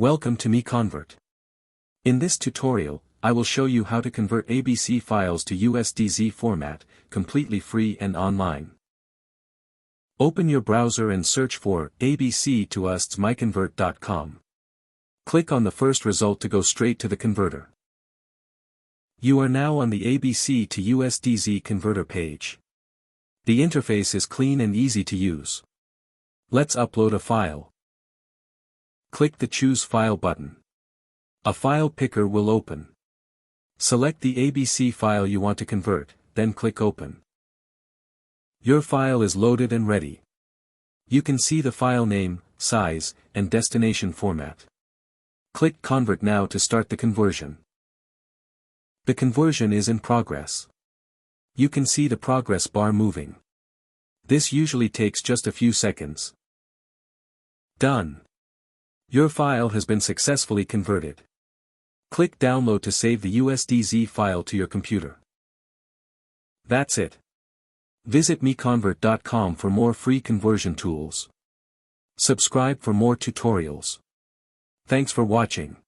Welcome to MiConvert. In this tutorial, I will show you how to convert ABC files to USDZ format, completely free and online. Open your browser and search for ABC to USDZ.MiConvert.com. Click on the first result to go straight to the converter. You are now on the ABC to USDZ converter page. The interface is clean and easy to use. Let's upload a file. Click the Choose File button. A file picker will open. Select the ABC file you want to convert, then click Open. Your file is loaded and ready. You can see the file name, size, and destination format. Click Convert now to start the conversion. The conversion is in progress. You can see the progress bar moving. This usually takes just a few seconds. Done. Your file has been successfully converted. Click Download to save the USDZ file to your computer. That's it. Visit MiConvert.com for more free conversion tools. Subscribe for more tutorials. Thanks for watching.